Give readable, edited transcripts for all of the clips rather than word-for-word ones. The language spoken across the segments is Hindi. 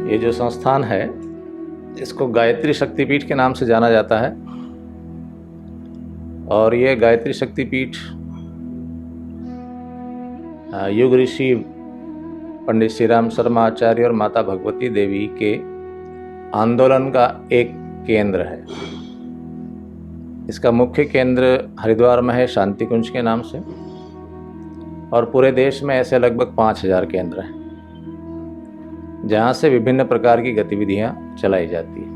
ये जो संस्थान है इसको गायत्री शक्तिपीठ के नाम से जाना जाता है और ये गायत्री शक्तिपीठ युग ऋषि पंडित श्री राम शर्मा आचार्य और माता भगवती देवी के आंदोलन का एक केंद्र है। इसका मुख्य केंद्र हरिद्वार में है शांति कुंज के नाम से, और पूरे देश में ऐसे लगभग 5000 केंद्र हैं जहाँ से विभिन्न प्रकार की गतिविधियाँ चलाई जाती हैं।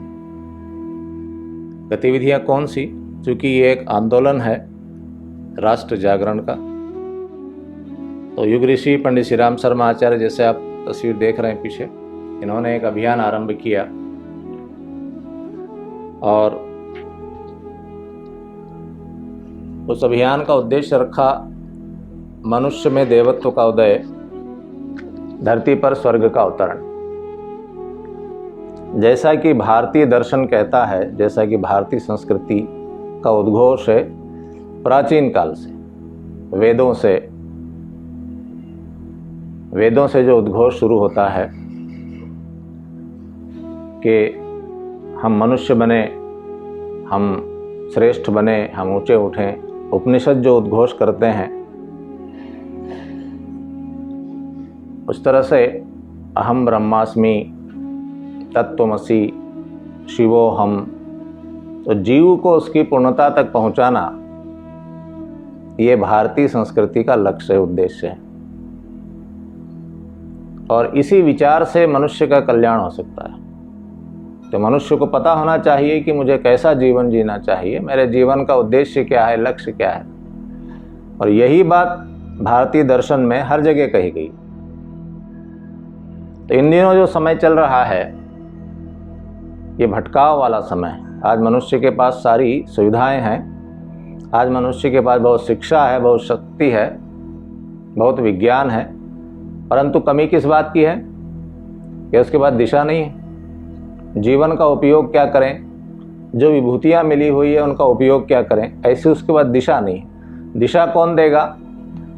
गतिविधियाँ कौन सी? चूँकि ये एक आंदोलन है राष्ट्र जागरण का, तो युग ऋषि पंडित श्री राम शर्मा आचार्य, जैसे आप तस्वीर देख रहे हैं पीछे, इन्होंने एक अभियान आरंभ किया और उस अभियान का उद्देश्य रखा मनुष्य में देवत्व का उदय, धरती पर स्वर्ग का अवतरण। जैसा कि भारतीय दर्शन कहता है, जैसा कि भारतीय संस्कृति का उद्घोष है प्राचीन काल से, वेदों से जो उद्घोष शुरू होता है कि हम मनुष्य बने, हम श्रेष्ठ बने, हम ऊंचे उठें, उपनिषद जो उद्घोष करते हैं, उस तरह से अहम ब्रह्मास्मि, तत्त्वमसि, शिवोहम, तो जीव को उसकी पूर्णता तक पहुंचाना ये भारतीय संस्कृति का लक्ष्य है, उद्देश्य है। और इसी विचार से मनुष्य का कल्याण हो सकता है। तो मनुष्य को पता होना चाहिए कि मुझे कैसा जीवन जीना चाहिए, मेरे जीवन का उद्देश्य क्या है, लक्ष्य क्या है। और यही बात भारतीय दर्शन में हर जगह कही गई। तो इन दिनों जो समय चल रहा है ये भटकाव वाला समय है। आज मनुष्य के पास सारी सुविधाएं हैं, आज मनुष्य के पास बहुत शिक्षा है, बहुत शक्ति है, बहुत विज्ञान है, परंतु कमी किस बात की है कि उसके बाद दिशा नहीं है। जीवन का उपयोग क्या करें, जो विभूतियाँ मिली हुई है उनका उपयोग क्या करें, ऐसी उसके बाद दिशा नहीं है। दिशा कौन देगा?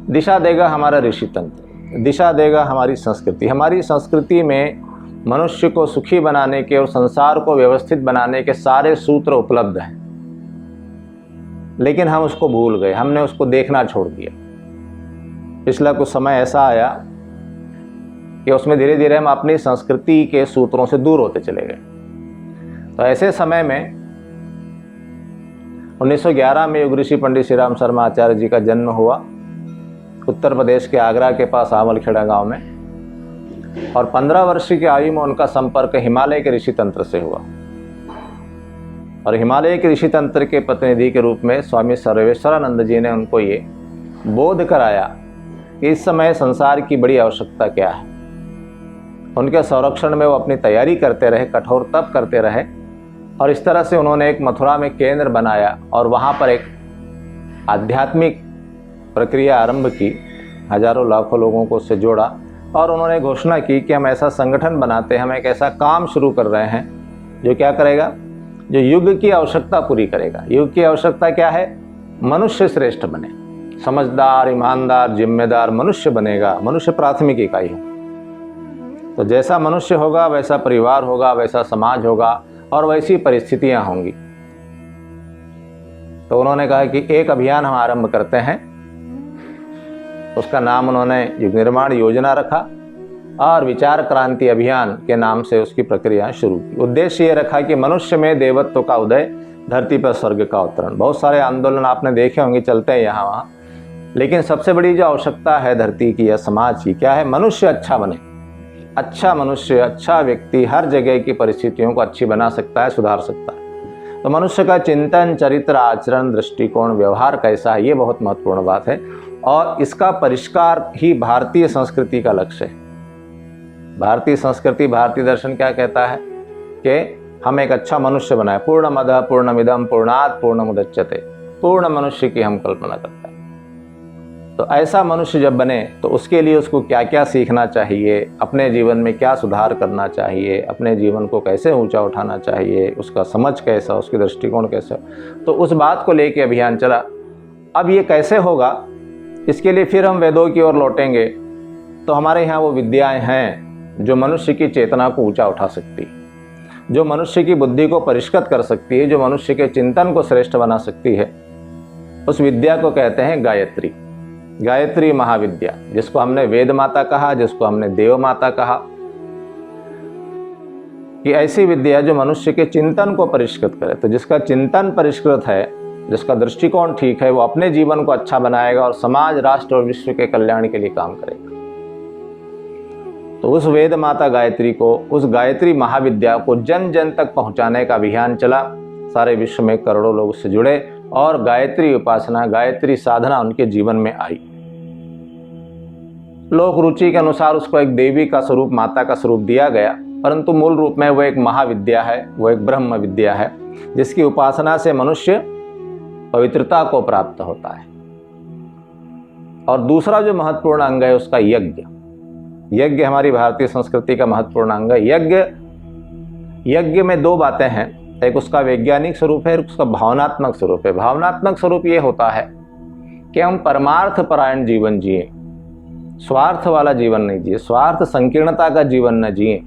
दिशा देगा हमारा ऋषि तंत्र, दिशा देगा हमारी संस्कृति। हमारी संस्कृति में मनुष्य को सुखी बनाने के और संसार को व्यवस्थित बनाने के सारे सूत्र उपलब्ध हैं, लेकिन हम उसको भूल गए, हमने उसको देखना छोड़ दिया। पिछला कुछ समय ऐसा आया कि उसमें धीरे धीरे हम अपनी संस्कृति के सूत्रों से दूर होते चले गए। तो ऐसे समय में 1911 में युग ऋषि पंडित श्री राम शर्मा आचार्य जी का जन्म हुआ उत्तर प्रदेश के आगरा के पास आवलखेड़ा गांव में, और 15 वर्ष की आयु में उनका संपर्क हिमालय के ऋषि तंत्र से हुआ। और हिमालय के ऋषि तंत्र के प्रतिनिधि के रूप में स्वामी सर्वेश्वरानंद जी ने उनको ये बोध कराया कि इस समय संसार की बड़ी आवश्यकता क्या है। उनके संरक्षण में वो अपनी तैयारी करते रहे, कठोर तप करते रहे, और इस तरह से उन्होंने एक मथुरा में केंद्र बनाया और वहाँ पर एक आध्यात्मिक प्रक्रिया आरंभ की, हजारों लाखों लोगों को उससे जोड़ा, और उन्होंने घोषणा की कि हम ऐसा संगठन बनाते हैं, हम एक ऐसा काम शुरू कर रहे हैं जो क्या करेगा, जो युग की आवश्यकता पूरी करेगा। युग की आवश्यकता क्या है? मनुष्य श्रेष्ठ बने, समझदार, ईमानदार, जिम्मेदार मनुष्य बनेगा। मनुष्य प्राथमिक इकाई है। तो जैसा मनुष्य होगा वैसा परिवार होगा, वैसा समाज होगा और वैसी परिस्थितियां होंगी। तो उन्होंने कहा कि एक अभियान हम आरंभ करते हैं। उसका नाम उन्होंने युग निर्माण योजना रखा और विचार क्रांति अभियान के नाम से उसकी प्रक्रिया शुरू की। उद्देश्य ये रखा कि मनुष्य में देवत्व का उदय, धरती पर स्वर्ग का अवतरण। बहुत सारे आंदोलन आपने देखे होंगे, चलते हैं यहाँ वहाँ, लेकिन सबसे बड़ी जो आवश्यकता है धरती की या समाज की, क्या है? मनुष्य अच्छा बने। अच्छा मनुष्य, अच्छा व्यक्ति हर जगह की परिस्थितियों को अच्छी बना सकता है, सुधार सकता है। तो मनुष्य का चिंतन, चरित्र, आचरण, दृष्टिकोण, व्यवहार कैसा है, ये बहुत महत्वपूर्ण बात है। और इसका परिष्कार ही भारतीय संस्कृति का लक्ष्य है। भारतीय संस्कृति, भारतीय दर्शन क्या कहता है कि हम एक अच्छा मनुष्य बनाए। पूर्णमदः पूर्णमिदं पूर्णात् पूर्णमुदच्यते। पूर्ण मनुष्य की हम कल्पना करते हैं। तो ऐसा मनुष्य जब बने तो उसके लिए उसको क्या क्या सीखना चाहिए, अपने जीवन में क्या सुधार करना चाहिए, अपने जीवन को कैसे ऊंचा उठाना चाहिए, उसका समझ कैसा, उसकी दृष्टिकोण कैसा, तो उस बात को लेके अभियान चला। अब ये कैसे होगा, इसके लिए फिर हम वेदों की ओर लौटेंगे। तो हमारे यहाँ वो विद्याएं हैं जो मनुष्य की चेतना को ऊंचा उठा सकती है, जो मनुष्य की बुद्धि को परिष्कृत कर सकती है, जो मनुष्य के चिंतन को श्रेष्ठ बना सकती है, उस विद्या को कहते हैं गायत्री। गायत्री महाविद्या, जिसको हमने वेद माता कहा, जिसको हमने देव माता कहा, कि ऐसी विद्या जो मनुष्य के चिंतन को परिष्कृत करे। तो जिसका चिंतन परिष्कृत है, जिसका दृष्टिकोण ठीक है, वो अपने जीवन को अच्छा बनाएगा और समाज, राष्ट्र और विश्व के कल्याण के लिए काम करेगा। तो उस वेद माता गायत्री को, उस गायत्री महाविद्या को जन जन तक पहुंचाने का अभियान चला। सारे विश्व में करोड़ों लोग उससे जुड़े और गायत्री उपासना, गायत्री साधना उनके जीवन में आई। लोक रुचि के अनुसार उसको एक देवी का स्वरूप, माता का स्वरूप दिया गया, परंतु मूल रूप में वो एक महाविद्या है, वो एक ब्रह्म विद्या है, जिसकी उपासना से मनुष्य पवित्रता को प्राप्त होता है। और दूसरा जो महत्वपूर्ण अंग है उसका यज्ञ। यज्ञ हमारी भारतीय संस्कृति का महत्वपूर्ण अंग है। यज्ञ में दो बातें हैं, एक उसका वैज्ञानिक स्वरूप है, एक उसका भावनात्मक स्वरूप है। भावनात्मक स्वरूप ये होता है कि हम परमार्थ परायण जीवन जिए, स्वार्थ वाला जीवन नहीं जिए, स्वार्थ संकीर्णता का जीवन न जिए,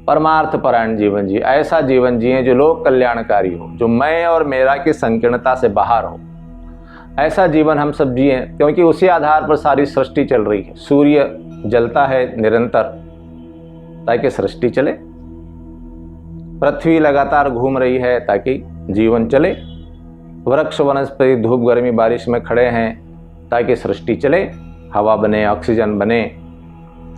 परमार्थ परायण जीवन जिए। ऐसा जीवन जिए जो लोक कल्याणकारी हो, जो मैं और मेरा की संकीर्णता से बाहर हो। ऐसा जीवन हम सब जिए, क्योंकि उसी आधार पर सारी सृष्टि चल रही है। सूर्य जलता है निरंतर ताकि सृष्टि चले, पृथ्वी लगातार घूम रही है ताकि जीवन चले, वृक्ष वनस्पति धूप गर्मी बारिश में खड़े हैं ताकि सृष्टि चले, हवा बने, ऑक्सीजन बने,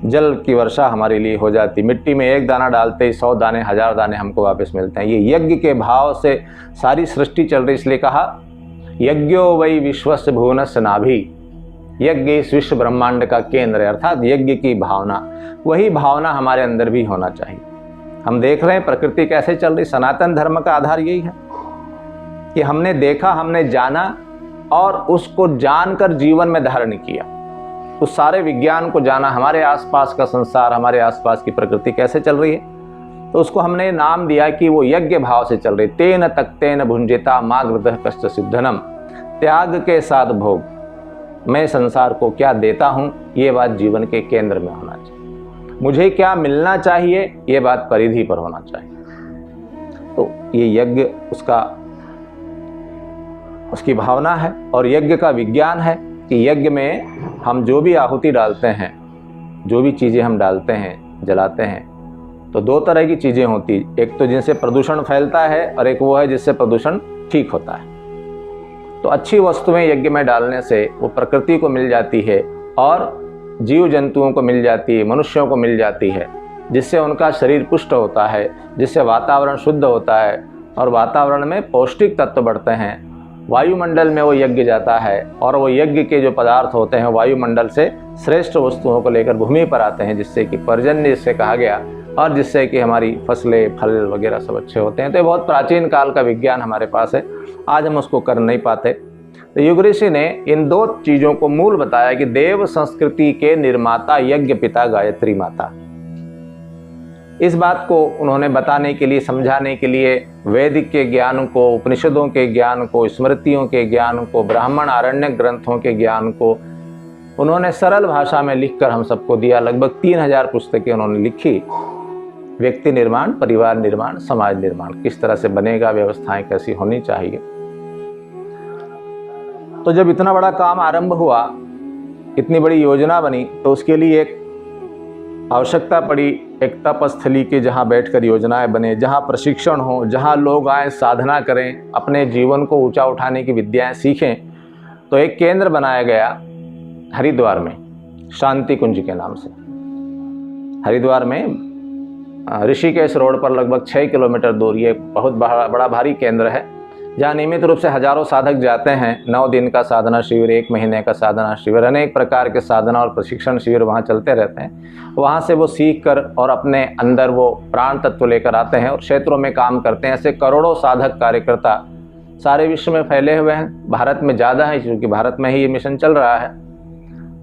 जल की वर्षा हमारे लिए हो जाती। मिट्टी में एक दाना डालते ही 100 दाने 1000 दाने हमको वापस मिलते हैं। ये यज्ञ के भाव से सारी सृष्टि चल रही, इसलिए कहा यज्ञो वै विश्वस्य भुवनस्य नाभि। यज्ञ इस विश्व ब्रह्मांड का केंद्र है, अर्थात यज्ञ की भावना, वही भावना हमारे अंदर भी होना चाहिए। हम देख रहे हैं प्रकृति कैसे चल रही। सनातन धर्म का आधार यही है कि हमने देखा, हमने जाना और उसको जानकर जीवन में धारण किया। उस सारे विज्ञान को जाना, हमारे आसपास का संसार, हमारे आसपास की प्रकृति कैसे चल रही है, तो उसको हमने नाम दिया कि वो यज्ञ भाव से चल रही। तेन तक्तेन भुंजिता मागृतः कश्च सिद्धनम। त्याग के साथ भोग, मैं संसार को क्या देता हूँ, ये बात जीवन के केंद्र में होना चाहिए। मुझे क्या मिलना चाहिए, ये बात परिधि पर होना चाहिए। तो ये यज्ञ उसकी भावना है। और यज्ञ का विज्ञान है कि यज्ञ में हम जो भी आहुति डालते हैं, जो भी चीज़ें हम डालते हैं, जलाते हैं, तो दो तरह की चीज़ें होती, एक तो जिनसे प्रदूषण फैलता है और एक वो है जिससे प्रदूषण ठीक होता है। तो अच्छी वस्तुएं यज्ञ में डालने से वो प्रकृति को मिल जाती है और जीव जंतुओं को मिल जाती है, मनुष्यों को मिल जाती है, जिससे उनका शरीर पुष्ट होता है, जिससे वातावरण शुद्ध होता है और वातावरण में पौष्टिक तत्व बढ़ते हैं। वायुमंडल में वो यज्ञ जाता है और वो यज्ञ के जो पदार्थ होते हैं वायुमंडल से श्रेष्ठ वस्तुओं को लेकर भूमि पर आते हैं, जिससे कि पर्जन्य जिससे कहा गया और जिससे कि हमारी फसलें, फल वगैरह सब अच्छे होते हैं। तो ये बहुत प्राचीन काल का विज्ञान हमारे पास है, आज हम उसको कर नहीं पाते। तो युग ऋषि ने इन दो चीज़ों को मूल बताया कि देव संस्कृति के निर्माता यज्ञ पिता गायत्री माता। इस बात को उन्होंने बताने के लिए, समझाने के लिए वैदिक के ज्ञान को, उपनिषदों के ज्ञान को, स्मृतियों के ज्ञान को, ब्राह्मण आरण्यक ग्रंथों के ज्ञान को उन्होंने सरल भाषा में लिखकर हम सबको दिया। लगभग 3000 पुस्तकें उन्होंने लिखी। व्यक्ति निर्माण, परिवार निर्माण, समाज निर्माण किस तरह से बनेगा, व्यवस्थाएं कैसी होनी चाहिए। तो जब इतना बड़ा काम आरंभ हुआ, इतनी बड़ी योजना बनी, तो उसके लिए एक आवश्यकता पड़ी, एक तपस्थली की, जहाँ बैठकर योजनाएं बने, जहाँ प्रशिक्षण हो, जहाँ लोग आए, साधना करें, अपने जीवन को ऊंचा उठाने की विद्याएं सीखें। तो एक केंद्र बनाया गया हरिद्वार में, शांति कुंज के नाम से। हरिद्वार में ऋषिकेश रोड पर लगभग 6 किलोमीटर दूर ये बहुत बड़ा भारी केंद्र है, जहाँ नियमित रूप से हजारों साधक जाते हैं। 9 दिन का साधना शिविर, 1 महीने का साधना शिविर, अनेक प्रकार के साधना और प्रशिक्षण शिविर वहाँ चलते रहते हैं। वहाँ से वो सीख कर और अपने अंदर वो प्राण तत्व लेकर आते हैं और क्षेत्रों में काम करते हैं। ऐसे करोड़ों साधक कार्यकर्ता सारे विश्व में फैले हुए हैं। भारत में ज़्यादा है क्योंकि भारत में ही ये मिशन चल रहा है।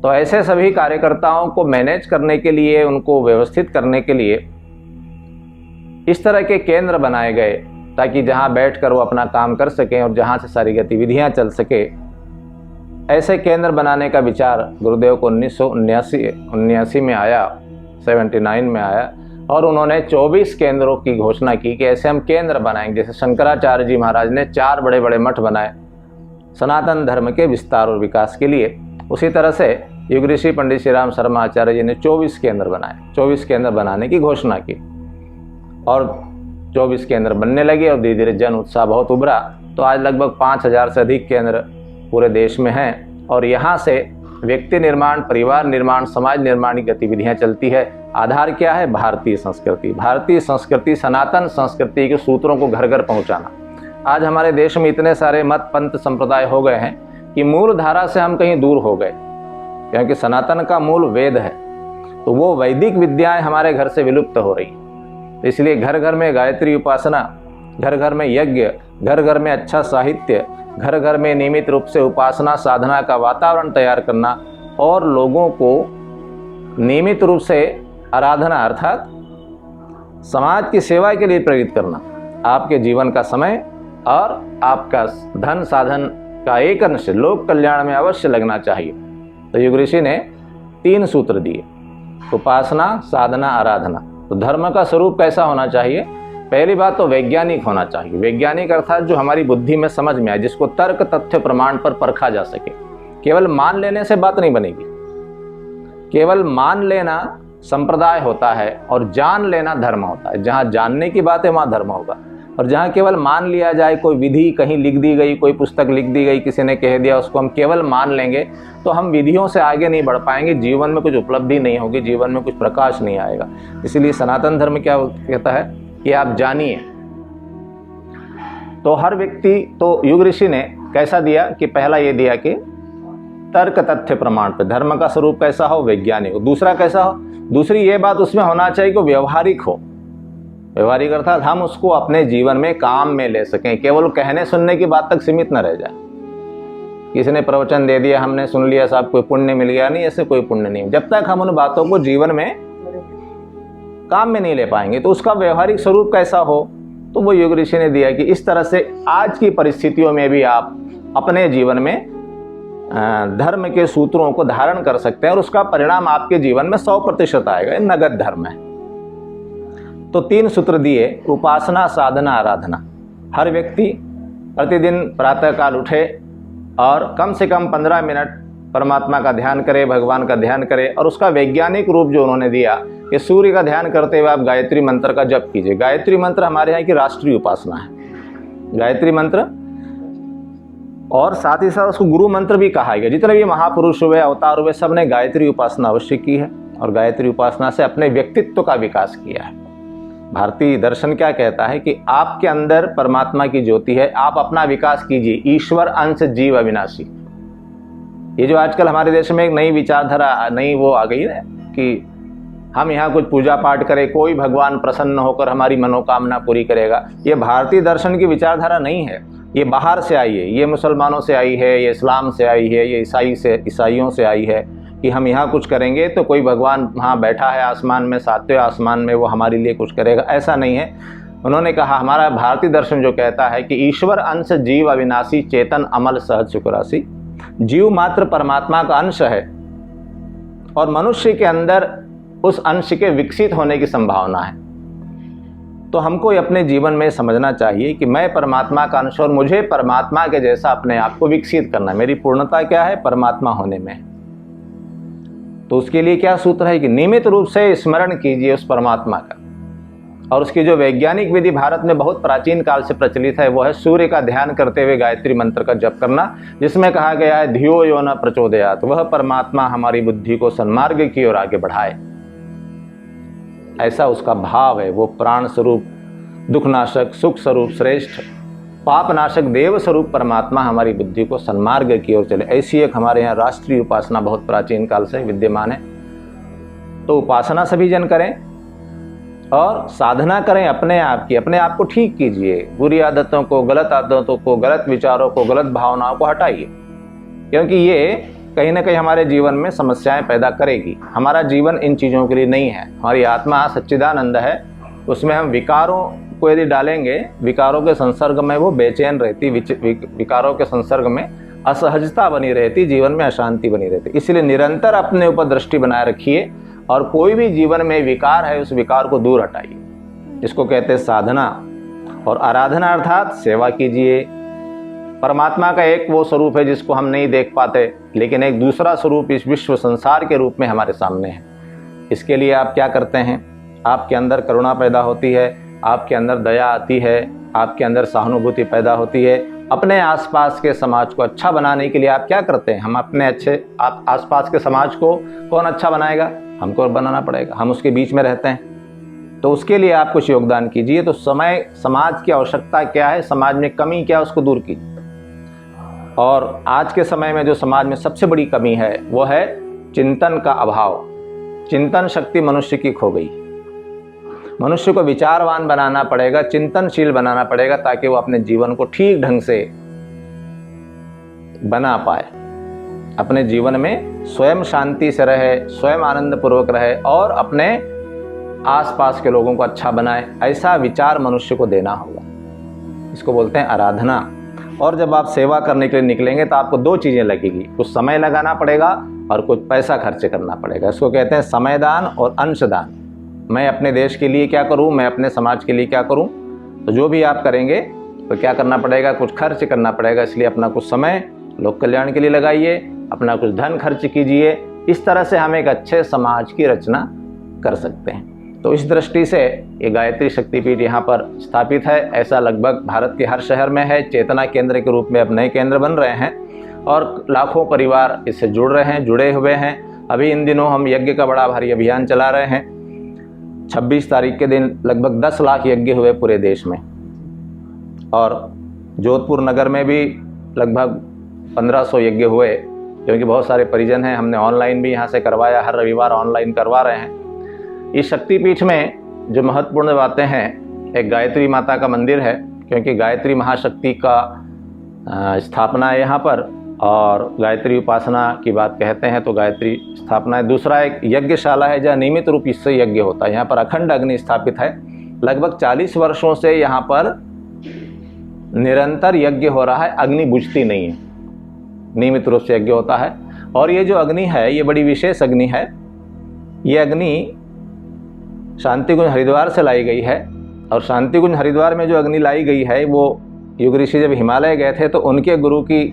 तो ऐसे सभी कार्यकर्ताओं को मैनेज करने के लिए, उनको व्यवस्थित करने के लिए इस तरह के केंद्र बनाए गए, ताकि जहां बैठकर वो अपना काम कर सकें और जहां से सारी गतिविधियां चल सके। ऐसे केंद्र बनाने का विचार गुरुदेव को 1979 में आया 79 में आया, और उन्होंने 24 केंद्रों की घोषणा की कि ऐसे हम केंद्र बनाएंगे। जैसे शंकराचार्य जी महाराज ने 4 बड़े बड़े मठ बनाए सनातन धर्म के विस्तार और विकास के लिए, उसी तरह से युग ऋषि पंडित श्री राम शर्मा आचार्य जी ने 24 केंद्र बनाए। 24 केंद्र बनाने की घोषणा की और 24 केंद्र बनने लगे और धीरे धीरे जन उत्साह बहुत उभरा। तो आज लगभग 5000 से अधिक केंद्र पूरे देश में हैं और यहाँ से व्यक्ति निर्माण, परिवार निर्माण, समाज निर्माण की गतिविधियाँ चलती है। आधार क्या है? भारतीय संस्कृति। भारतीय संस्कृति, सनातन संस्कृति के सूत्रों को घर घर पहुँचाना। आज हमारे देश में इतने सारे मत पंथ संप्रदाय हो गए हैं कि मूल धारा से हम कहीं दूर हो गए, क्योंकि सनातन का मूल वेद है। तो वो वैदिक विद्याएं हमारे घर से विलुप्त हो रही, इसलिए घर घर में गायत्री उपासना, घर घर में यज्ञ, घर घर में अच्छा साहित्य, घर घर में नियमित रूप से उपासना साधना का वातावरण तैयार करना और लोगों को नियमित रूप से आराधना अर्थात समाज की सेवा के लिए प्रेरित करना। आपके जीवन का समय और आपका धन साधन का एक अंश लोक कल्याण में अवश्य लगना चाहिए। तो युग ऋषि ने 3 सूत्र दिए, उपासना साधना आराधना। तो धर्म का स्वरूप कैसा होना चाहिए? पहली बात तो वैज्ञानिक होना चाहिए। वैज्ञानिक अर्थात जो हमारी बुद्धि में समझ में आए, जिसको तर्क तथ्य प्रमाण पर परखा जा सके। केवल मान लेने से बात नहीं बनेगी। केवल मान लेना संप्रदाय होता है और जान लेना धर्म होता है। जहाँ जानने की बात है वहाँ धर्म होगा, और जहाँ केवल मान लिया जाए, कोई विधि कहीं लिख दी गई, कोई पुस्तक लिख दी गई, किसी ने कह दिया, उसको हम केवल मान लेंगे तो हम विधियों से आगे नहीं बढ़ पाएंगे, जीवन में कुछ उपलब्धि नहीं होगी, जीवन में कुछ प्रकाश नहीं आएगा। इसलिए सनातन धर्म क्या कहता है कि आप जानिए। तो हर व्यक्ति, तो युग ऋषि ने कैसा दिया कि पहला ये दिया कि तर्क तथ्य प्रमाण पे धर्म का स्वरूप कैसा हो? वैज्ञानिक हो। दूसरा कैसा हो? दूसरी ये बात उसमें होना चाहिए कि व्यवहारिक हो। व्यवहारिक अर्थात हम उसको अपने जीवन में काम में ले सकें, केवल कहने सुनने की बात तक सीमित न रह जाए। किसी ने प्रवचन दे दिया, हमने सुन लिया, साहब कोई पुण्य मिल गया, नहीं, ऐसे कोई पुण्य नहीं। जब तक हम उन बातों को जीवन में काम में नहीं ले पाएंगे तो उसका व्यवहारिक स्वरूप कैसा हो? तो वो युग ऋषि ने दिया कि इस तरह से आज की परिस्थितियों में भी आप अपने जीवन में धर्म के सूत्रों को धारण कर सकते हैं और उसका परिणाम आपके जीवन में 100% आएगा। ये नगद धर्म है। तो 3 सूत्र दिए, उपासना साधना आराधना। हर व्यक्ति प्रतिदिन प्रातःकाल उठे और कम से कम 15 मिनट परमात्मा का ध्यान करे, भगवान का ध्यान करे। और उसका वैज्ञानिक रूप जो उन्होंने दिया कि सूर्य का ध्यान करते हुए आप गायत्री मंत्र का जप कीजिए। गायत्री मंत्र हमारे यहाँ की राष्ट्रीय उपासना है, गायत्री मंत्र। और साथ ही साथ उसको गुरु मंत्र भी कहा गया। जितने भी महापुरुष हुए, अवतार हुए, सब ने गायत्री उपासना अवश्य की है और गायत्री उपासना से अपने व्यक्तित्व का विकास किया है। भारतीय दर्शन क्या कहता है कि आपके अंदर परमात्मा की ज्योति है, आप अपना विकास कीजिए। ईश्वर अंश जीव अविनाशी। ये जो आजकल हमारे देश में एक नई विचारधारा, नई वो आ गई है कि हम यहाँ कुछ पूजा पाठ करें, कोई भगवान प्रसन्न होकर हमारी मनोकामना पूरी करेगा। ये भारतीय दर्शन की विचारधारा नहीं है, ये बाहर से आई है। ये मुसलमानों से आई है, ये इस्लाम से आई है, ये ईसाइयों से आई है कि हम यहाँ कुछ करेंगे तो कोई भगवान वहाँ बैठा है आसमान में, 7वें आसमान में, वो हमारे लिए कुछ करेगा। ऐसा नहीं है। उन्होंने कहा, हमारा भारतीय दर्शन जो कहता है कि ईश्वर अंश जीव अविनाशी, चेतन अमल सहज सुखराशि। जीव मात्र परमात्मा का अंश है और मनुष्य के अंदर उस अंश के विकसित होने की संभावना है। तो हमको अपने जीवन में समझना चाहिए कि मैं परमात्मा का अंश और मुझे परमात्मा के जैसा अपने आप को विकसित करना है। मेरी पूर्णता क्या है? परमात्मा होने में। तो उसके लिए क्या सूत्र है कि नियमित रूप से स्मरण कीजिए उस परमात्मा का। और उसकी जो वैज्ञानिक विधि भारत में बहुत प्राचीन काल से प्रचलित है वो है सूर्य का ध्यान करते हुए गायत्री मंत्र का जप करना, जिसमें कहा गया है धियो यो न प्रचोदयात्। वह परमात्मा हमारी बुद्धि को सन्मार्ग की ओर आगे बढ़ाए। ऐसा उसका भाव है। वो प्राण स्वरूप, दुखनाशक, सुख स्वरूप, श्रेष्ठ, पापनाशक, देव स्वरूप परमात्मा हमारी बुद्धि को सन्मार्ग की ओर चले। ऐसी एक हमारे यहाँ राष्ट्रीय उपासना बहुत प्राचीन काल से विद्यमान है। तो उपासना सभी जन करें और साधना करें अपने आप की। अपने आप को ठीक कीजिए, बुरी आदतों को, गलत आदतों को, गलत विचारों को, गलत भावनाओं को हटाइए, क्योंकि ये कहीं ना कहीं हमारे जीवन में समस्याएं पैदा करेगी। हमारा जीवन इन चीज़ों के लिए नहीं है। हमारी आत्मा सच्चिदानंद है, उसमें हम विकारों को यदि डालेंगे, विकारों के संसर्ग में वो बेचैन रहती, विकारों के संसर्ग में असहजता बनी रहती, जीवन में अशांति बनी रहती। इसलिए निरंतर अपने ऊपर दृष्टि बनाए रखिए और कोई भी जीवन में विकार है उस विकार को दूर हटाइए। इसको कहते हैं साधना। और आराधना अर्थात सेवा कीजिए। परमात्मा का एक वो स्वरूप है जिसको हम नहीं देख पाते, लेकिन एक दूसरा स्वरूप इस विश्व संसार के रूप में हमारे सामने है। इसके लिए आप क्या करते हैं? आपके अंदर करुणा पैदा होती है, आपके अंदर दया आती है, आपके अंदर सहानुभूति पैदा होती है। अपने आसपास के समाज को अच्छा बनाने के लिए आप क्या करते हैं? हम अपने आसपास के समाज को कौन अच्छा बनाएगा? हमको बनाना पड़ेगा। हम उसके बीच में रहते हैं, तो उसके लिए आप कुछ योगदान कीजिए। तो समाज की आवश्यकता क्या है, समाज में कमी क्या है, उसको दूर कीजिए। और आज के समय में जो समाज में सबसे बड़ी कमी है वो है चिंतन का अभाव। चिंतन शक्ति मनुष्य की खो गई। मनुष्य को विचारवान बनाना पड़ेगा, चिंतनशील बनाना पड़ेगा, ताकि वो अपने जीवन को ठीक ढंग से बना पाए, अपने जीवन में स्वयं शांति से रहे, स्वयं आनंद पूर्वक रहे और अपने आसपास के लोगों को अच्छा बनाए। ऐसा विचार मनुष्य को देना होगा। इसको बोलते हैं आराधना। और जब आप सेवा करने के लिए निकलेंगे तो आपको दो चीज़ें लगेगी, कुछ समय लगाना पड़ेगा और कुछ पैसा खर्च करना पड़ेगा। इसको कहते हैं समयदान और अंशदान। मैं अपने देश के लिए क्या करूं, मैं अपने समाज के लिए क्या करूं। तो जो भी आप करेंगे तो क्या करना पड़ेगा, कुछ खर्च करना पड़ेगा। इसलिए अपना कुछ समय लोक कल्याण के लिए लगाइए, अपना कुछ धन खर्च कीजिए। इस तरह से हम एक अच्छे समाज की रचना कर सकते हैं। तो इस दृष्टि से ये गायत्री शक्तिपीठ यहाँ पर स्थापित है। ऐसा लगभग भारत के हर शहर में है। चेतना केंद्र के रूप में अब नए केंद्र बन रहे हैं और लाखों परिवार इससे जुड़े हुए हैं। अभी इन दिनों हम यज्ञ का बड़ा भारी अभियान चला रहे हैं। 26 तारीख के दिन लगभग 10 लाख यज्ञ हुए पूरे देश में, और जोधपुर नगर में भी लगभग 1500 यज्ञ हुए, क्योंकि बहुत सारे परिजन हैं। हमने ऑनलाइन भी यहाँ से करवाया, हर रविवार ऑनलाइन करवा रहे हैं। इस शक्तिपीठ में जो महत्वपूर्ण बातें हैं, एक गायत्री माता का मंदिर है, क्योंकि गायत्री महाशक्ति का स्थापना है यहाँ पर, और गायत्री उपासना की बात कहते हैं तो गायत्री स्थापना है। दूसरा एक यज्ञशाला है जहाँ नियमित रूप से यज्ञ होता है। यहाँ पर अखंड अग्नि स्थापित है। लगभग 40 वर्षों से यहाँ पर निरंतर यज्ञ हो रहा है, अग्नि बुझती नहीं है, नियमित रूप से यज्ञ होता है। और ये जो अग्नि है ये बड़ी विशेष अग्नि है। ये अग्नि शांतिकुंज हरिद्वार से लाई गई है, और शांतिकुंज हरिद्वार में जो अग्नि लाई गई है वो युग ऋषि जब हिमालय गए थे तो उनके गुरु की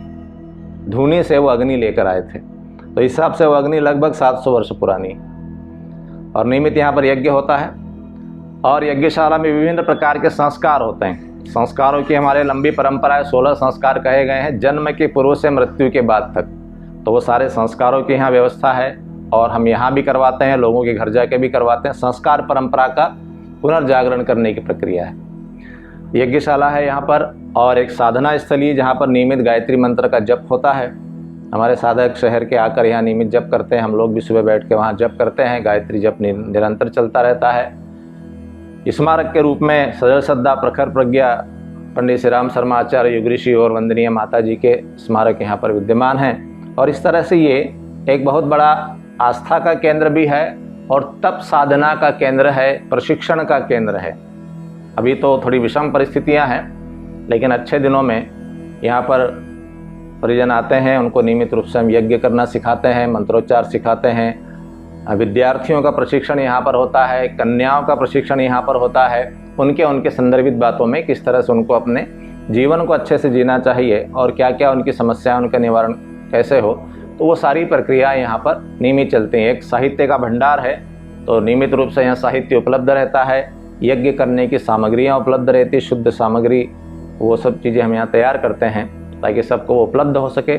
धुनी से वो अग्नि लेकर आए थे। तो इस हिसाब से वो अग्नि लगभग 700 वर्ष पुरानी है, और नियमित यहाँ पर यज्ञ होता है। और यज्ञशाला में विभिन्न प्रकार के संस्कार होते हैं। संस्कारों की हमारे लंबी परंपरा है। 16 संस्कार कहे गए हैं, जन्म के पूर्व से मृत्यु के बाद तक। तो वो सारे संस्कारों की यहाँ व्यवस्था है, और हम यहाँ भी करवाते हैं, लोगों के घर जाके भी करवाते हैं। संस्कार परंपरा का पुनर्जागरण करने की प्रक्रिया है। यज्ञशाला है यहाँ पर, और एक साधना स्थली जहाँ पर नियमित गायत्री मंत्र का जप होता है। हमारे साधक शहर के आकर यहाँ नियमित जप करते हैं। हम लोग भी सुबह बैठ के वहाँ जप करते हैं। गायत्री जप निरंतर चलता रहता है। स्मारक के रूप में सजल श्रद्धा प्रखर प्रज्ञा पंडित श्री राम शर्मा आचार्य युग ऋषि और वंदनीय माता जी के स्मारक यहाँ पर विद्यमान हैं। और इस तरह से ये एक बहुत बड़ा आस्था का केंद्र भी है, और तप साधना का केंद्र है, प्रशिक्षण का केंद्र है। अभी तो थोड़ी विषम परिस्थितियां हैं, लेकिन अच्छे दिनों में यहाँ पर परिजन आते हैं, उनको नियमित रूप से हम यज्ञ करना सिखाते हैं, मंत्रोच्चार सिखाते हैं। विद्यार्थियों का प्रशिक्षण यहाँ पर होता है, कन्याओं का प्रशिक्षण यहाँ पर होता है। उनके संदर्भित बातों में किस तरह से उनको अपने जीवन को अच्छे से जीना चाहिए और क्या क्या उनकी समस्याएं, उनका निवारण कैसे हो, तो वो सारी प्रक्रियाएं यहाँ पर नियमित चलती हैं। एक साहित्य का भंडार है, तो नियमित रूप से यहाँ साहित्य उपलब्ध रहता है। यज्ञ करने की सामग्रियाँ उपलब्ध रहती, शुद्ध सामग्री, वो सब चीज़ें हम यहाँ तैयार करते हैं ताकि सबको वो उपलब्ध हो सके।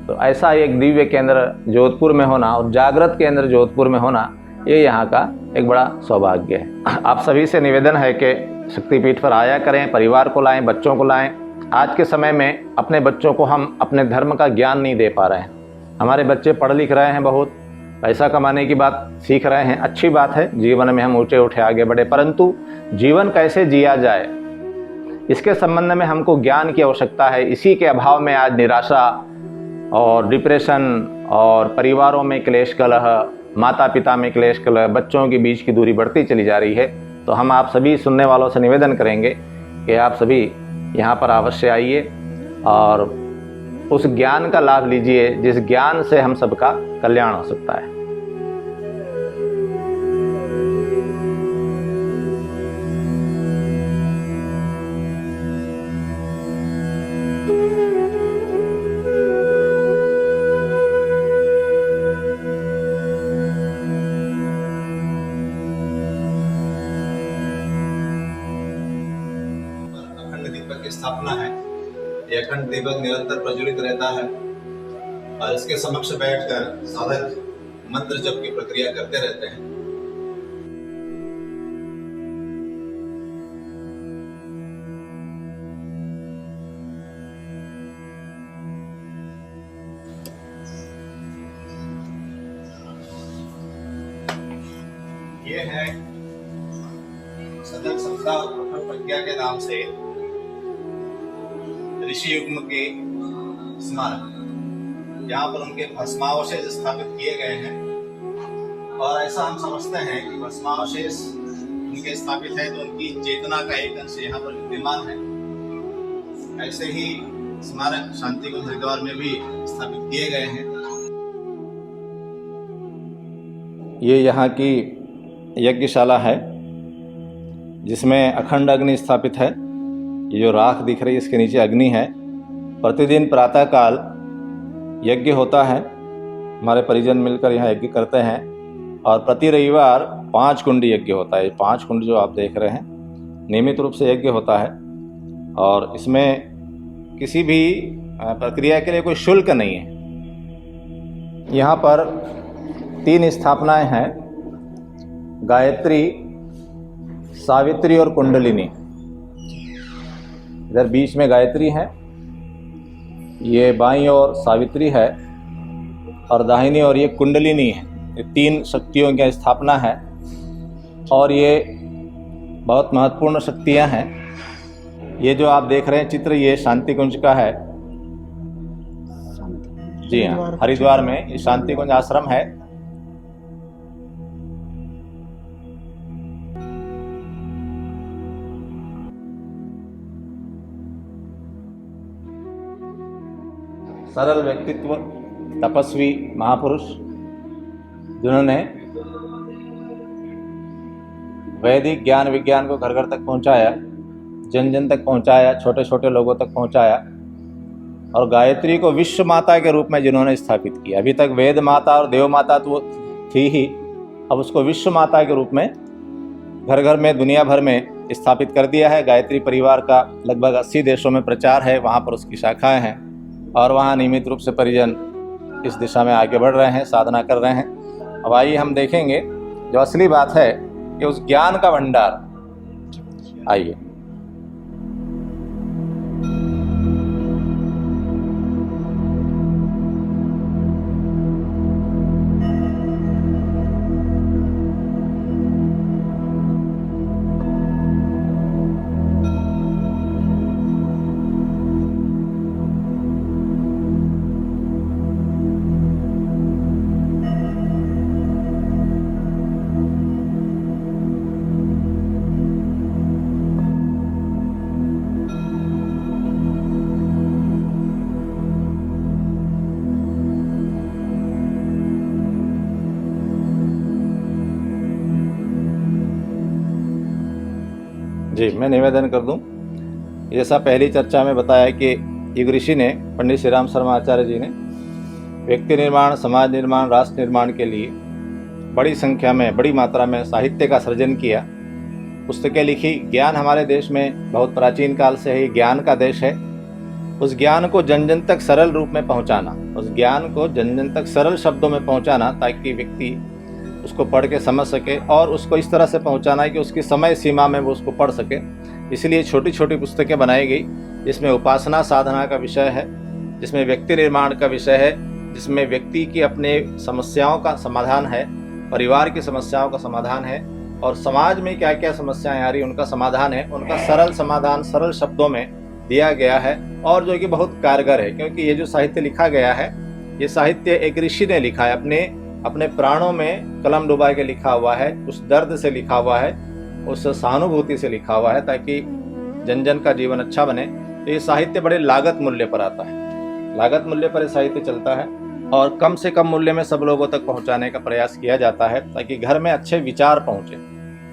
तो ऐसा एक दिव्य केंद्र जोधपुर में होना और जागृत केंद्र जोधपुर में होना, ये यहाँ का एक बड़ा सौभाग्य है। आप सभी से निवेदन है कि शक्तिपीठ पर आया करें, परिवार को लाएं, बच्चों को लाएं। आज के समय में अपने बच्चों को हम अपने धर्म का ज्ञान नहीं दे पा रहे हैं। हमारे बच्चे पढ़ लिख रहे हैं, बहुत पैसा कमाने की बात सीख रहे हैं, अच्छी बात है, जीवन में हम ऊँचे उठे आगे बढ़े, परंतु जीवन कैसे जिया जाए इसके संबंध में हमको ज्ञान की आवश्यकता है। इसी के अभाव में आज निराशा और डिप्रेशन और परिवारों में क्लेश कलह, माता पिता में क्लेश कलह, बच्चों के बीच की दूरी बढ़ती चली जा रही है। तो हम आप सभी सुनने वालों से निवेदन करेंगे कि आप सभी यहाँ पर अवश्य आइए और उस ज्ञान का लाभ लीजिए जिस ज्ञान से हम सबका कल्याण हो सकता है। स्थापना है। यह अखंड दीपक निरंतर प्रज्वलित रहता है और इसके समक्ष बैठकर साधक मंत्र जप की प्रक्रिया करते रहते हैं। ये है सदन संस्था और प्रथम प्रज्ञा के नाम से ऋषि युग्म के स्मारक, यहाँ पर उनके भस्मावशेष स्थापित किए गए हैं। और ऐसा हम समझते हैं कि भस्मावशेष उनके स्थापित है तो उनकी चेतना का एक अंश यहाँ पर विद्यमान है। ऐसे ही स्मारक शांतिकुंज हरिद्वार में भी स्थापित किए गए हैं। ये यहाँ की यज्ञशाला है जिसमें अखंड अग्नि स्थापित है। ये जो राख दिख रही है इसके नीचे अग्नि है। प्रतिदिन प्रातःकाल यज्ञ होता है। हमारे परिजन मिलकर यहाँ यज्ञ करते हैं और प्रति रविवार 5 कुंड यज्ञ होता है। 5 कुंड जो आप देख रहे हैं नियमित रूप से यज्ञ होता है और इसमें किसी भी प्रक्रिया के लिए कोई शुल्क नहीं है। यहाँ पर 3 स्थापनाएं हैं, गायत्री, सावित्री और कुंडलिनी। इधर बीच में गायत्री है, ये बाईं ओर सावित्री है और दाहिनी ओर ये कुंडलिनी है। ये 3 शक्तियों की स्थापना है और ये बहुत महत्वपूर्ण शक्तियां हैं। ये जो आप देख रहे हैं चित्र, ये शांति कुंज का है। जी हाँ, हरिद्वार में ये शांति कुंज आश्रम है। सरल व्यक्तित्व, तपस्वी महापुरुष जिन्होंने वैदिक ज्ञान विज्ञान को घर घर तक पहुंचाया, जन जन तक पहुंचाया, छोटे छोटे लोगों तक पहुंचाया और गायत्री को विश्व माता के रूप में जिन्होंने स्थापित किया। अभी तक वेद माता और देव माता तो थी ही, अब उसको विश्व माता के रूप में घर घर में दुनिया भर में स्थापित कर दिया है। गायत्री परिवार का लगभग 80 देशों में प्रचार है, वहाँ पर उसकी शाखाएं हैं और वहाँ नियमित रूप से परिजन इस दिशा में आगे बढ़ रहे हैं, साधना कर रहे हैं। अब आइए हम देखेंगे जो असली बात है कि उस ज्ञान का भंडार। आइए। जी, मैं निवेदन कर दूं, जैसा पहली चर्चा में बताया कि एक ऋषि ने, पंडित श्री राम शर्मा आचार्य जी ने व्यक्ति निर्माण, समाज निर्माण, राष्ट्र निर्माण के लिए बड़ी संख्या में, बड़ी मात्रा में साहित्य का सृजन किया, पुस्तकें लिखी। ज्ञान हमारे देश में बहुत प्राचीन काल से ही ज्ञान का देश है। उस ज्ञान को जन जन तक सरल रूप में पहुंचाना, उस ज्ञान को जन जन तक सरल शब्दों में पहुंचाना ताकि व्यक्ति उसको पढ़ के समझ सके और उसको इस तरह से पहुंचाना है कि उसकी समय सीमा में वो उसको पढ़ सके। इसलिए छोटी छोटी पुस्तकें बनाई गई जिसमें उपासना साधना का विषय है, जिसमें व्यक्ति निर्माण का विषय है, जिसमें व्यक्ति की अपने समस्याओं का समाधान है, परिवार की समस्याओं का समाधान है और समाज में क्या क्या समस्याएं आ रही उनका समाधान है। उनका सरल समाधान सरल शब्दों में दिया गया है और जो कि बहुत कारगर है, क्योंकि ये जो साहित्य लिखा गया है ये साहित्य एक ऋषि ने लिखा है, अपने प्राणों में कलम डुबा के लिखा हुआ है, उस दर्द से लिखा हुआ है, उस सहानुभूति से लिखा हुआ है ताकि जन जन का जीवन अच्छा बने। तो ये साहित्य बड़े लागत मूल्य पर आता है, लागत मूल्य पर साहित्य चलता है और कम से कम मूल्य में सब लोगों तक पहुंचाने का प्रयास किया जाता है ताकि घर में अच्छे विचार पहुंचे।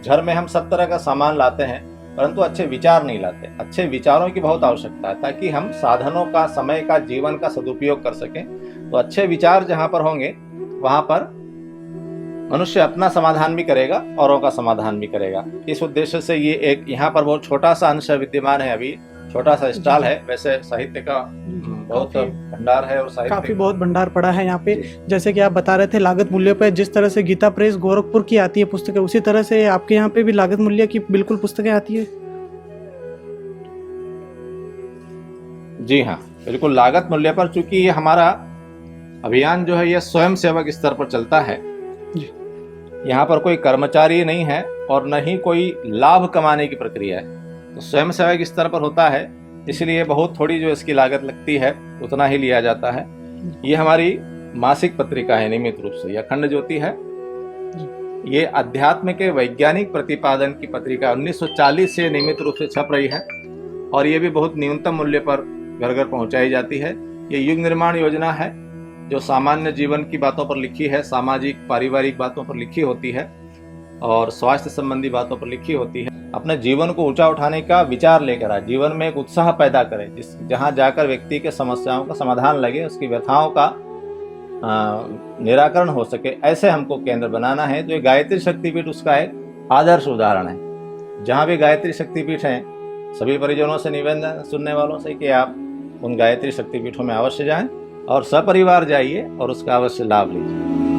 घर में हम सब तरह का सामान लाते हैं परंतु अच्छे विचार नहीं लाते। अच्छे विचारों की बहुत आवश्यकता है ताकि हम साधनों का, समय का, जीवन का सदुपयोग कर सकें। तो अच्छे विचार जहाँ पर होंगे वहाँ पर मनुष्य अपना समाधान भी करेगा, औरों का समाधान भी करेगा। इस उद्देश्य से ये एक यहाँ पर बहुत छोटा सा अंश विद्यमान है अभी छोटा सा स्टॉल है, वैसे साहित्य का बहुत भंडार है और काफी साहित्य बहुत भंडार पड़ा है यहाँ पे। जैसे कि आप बता रहे थे लागत मूल्य पे, जिस तरह से गीता प्रेस गोरखपुर की आती है पुस्तकें, उसी तरह से आपके यहाँ पे भी लागत मूल्य की बिल्कुल पुस्तकें आती है। जी हाँ, बिल्कुल लागत मूल्य पर। चूंकि ये हमारा अभियान जो है ये स्वयं सेवक स्तर पर चलता है, यहाँ पर कोई कर्मचारी नहीं है और न ही कोई लाभ कमाने की प्रक्रिया है, तो स्वयं सेवक स्तर पर होता है, इसलिए बहुत थोड़ी जो इसकी लागत लगती है उतना ही लिया जाता है। ये हमारी मासिक पत्रिका है नियमित रूप से, यह अखंड ज्योति है। ये अध्यात्म के वैज्ञानिक प्रतिपादन की पत्रिका 1940 से नियमित रूप से छप रही है और ये भी बहुत न्यूनतम मूल्य पर घर घर पहुंचाई जाती है। ये युग निर्माण योजना है जो सामान्य जीवन की बातों पर लिखी है, सामाजिक पारिवारिक बातों पर लिखी होती है और स्वास्थ्य संबंधी बातों पर लिखी होती है। अपने जीवन को ऊंचा उठाने का विचार लेकर आए, जीवन में एक उत्साह पैदा करे, जहां जाकर व्यक्ति के समस्याओं का समाधान लगे, उसकी व्यथाओं का निराकरण हो सके, ऐसे हमको केंद्र बनाना है। तो ये गायत्री शक्तिपीठ उसका एक आदर्श उदाहरण है। जहाँ भी गायत्री शक्तिपीठ है, सभी परिजनों से निवेदन सुनने वालों से कि आप उन गायत्री शक्तिपीठों में अवश्य जाएं और सपरिवार जाइए और उसका अवश्य लाभ लीजिए।